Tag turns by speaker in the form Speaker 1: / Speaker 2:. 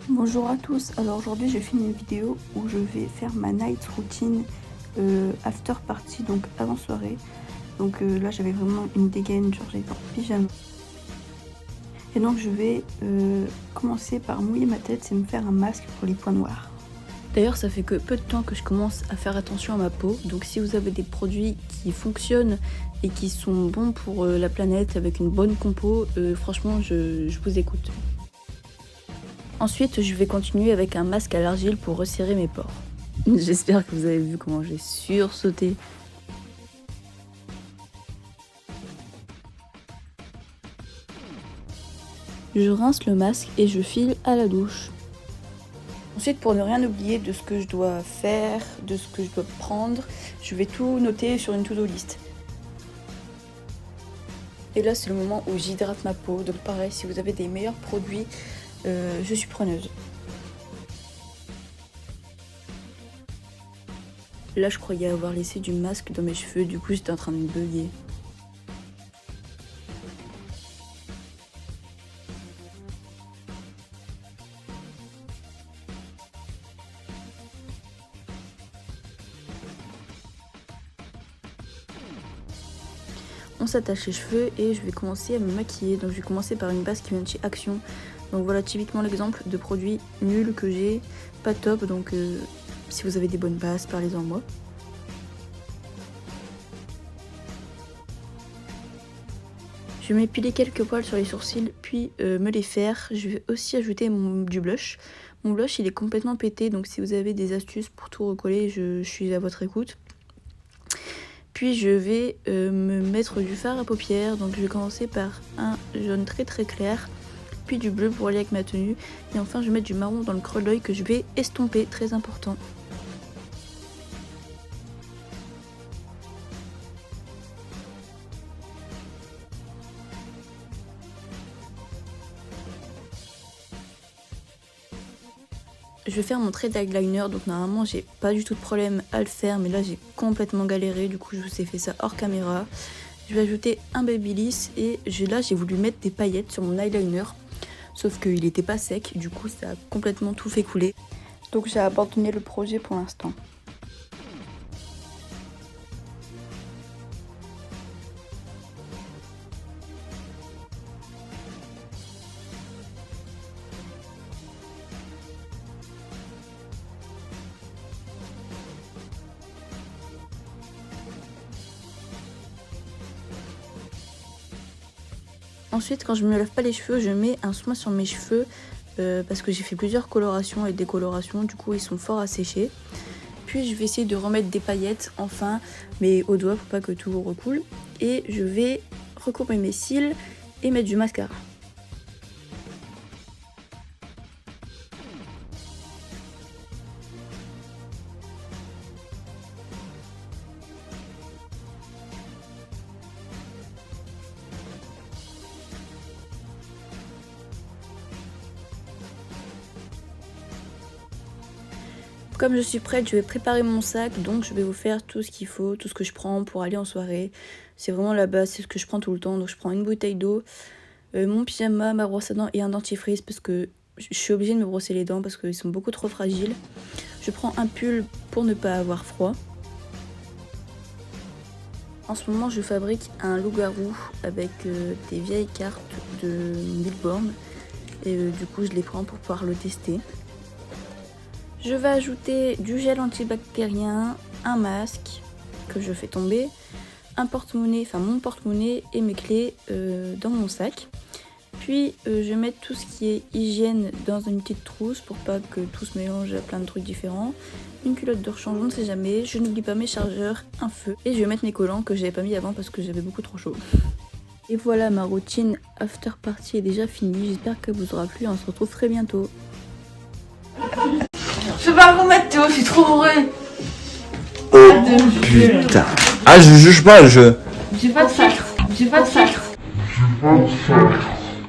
Speaker 1: Bonjour à tous, alors aujourd'hui j'ai fait une vidéo où je vais faire ma night routine after party, donc avant soirée. Donc là j'avais vraiment une dégaine, genre j'étais en pyjama. Et donc je vais commencer par mouiller ma tête et me faire un masque pour les points noirs. D'ailleurs ça fait que peu de temps que je commence à faire attention à ma peau, donc si vous avez des produits qui fonctionnent et qui sont bons pour la planète avec une bonne compo, franchement je vous écoute. Ensuite, je vais continuer avec un masque à l'argile pour resserrer mes pores. J'espère que vous avez vu comment j'ai sursauté. Je rince le masque et je file à la douche. Ensuite, pour ne rien oublier de ce que je dois faire, de ce que je dois prendre, je vais tout noter sur une to-do list. Et là, c'est le moment où j'hydrate ma peau. Donc pareil, si vous avez des meilleurs produits, je suis preneuse. Là, je croyais avoir laissé du masque dans mes cheveux, du coup, j'étais en train de me bugger. On s'attache les cheveux et je vais commencer à me maquiller. Donc, je vais commencer par une base qui vient de chez Action. Donc, voilà typiquement l'exemple de produit nul que j'ai, pas top. Donc, si vous avez des bonnes bases, parlez-en moi. Je vais m'épiler quelques poils sur les sourcils, puis me les faire. Je vais aussi ajouter du blush. Mon blush, il est complètement pété, donc si vous avez des astuces pour tout recoller, je suis à votre écoute. Puis je vais me mettre du fard à paupières, donc je vais commencer par un jaune très très clair, puis du bleu pour aller avec ma tenue. Et enfin, je vais mettre du marron dans le creux de l'œil que je vais estomper, très important. Je vais faire mon trait d'eyeliner, donc normalement j'ai pas du tout de problème à le faire, mais là j'ai complètement galéré, du coup je vous ai fait ça hors caméra. Je vais ajouter un babyliss et là j'ai voulu mettre des paillettes sur mon eyeliner, sauf qu'il n'était pas sec, du coup ça a complètement tout fait couler. Donc j'ai abandonné le projet pour l'instant. Ensuite, quand je me lave pas les cheveux, je mets un soin sur mes cheveux parce que j'ai fait plusieurs colorations et décolorations, du coup ils sont forts à sécher. Puis je vais essayer de remettre des paillettes, enfin, mais au doigt pour pas que tout recoule. Et je vais recouper mes cils et mettre du mascara. Comme je suis prête, je vais préparer mon sac, donc je vais vous faire tout ce qu'il faut, tout ce que je prends pour aller en soirée. C'est vraiment la base, c'est ce que je prends tout le temps. Donc je prends une bouteille d'eau, mon pyjama, ma brosse à dents et un dentifrice parce que je suis obligée de me brosser les dents parce qu'ils sont beaucoup trop fragiles. Je prends un pull pour ne pas avoir froid. En ce moment, je fabrique un loup-garou avec des vieilles cartes de Milborn et du coup, je les prends pour pouvoir le tester. Je vais ajouter du gel antibactérien, un masque que je fais tomber, un porte-monnaie, enfin mon porte-monnaie et mes clés dans mon sac. Puis je vais mettre tout ce qui est hygiène dans une petite trousse pour pas que tout se mélange à plein de trucs différents. Une culotte de rechange, on ne sait jamais. Je n'oublie pas mes chargeurs, un feu. Et je vais mettre mes collants que j'avais pas mis avant parce que j'avais beaucoup trop chaud. Et voilà, ma routine after party est déjà finie. J'espère qu'elle vous aura plu. On se retrouve très bientôt.
Speaker 2: Je peux pas remettre Théo, je suis trop bourrée.
Speaker 3: Oh putain. Ah je juge pas,
Speaker 2: J'ai pas de filtre. J'ai pas de filtre.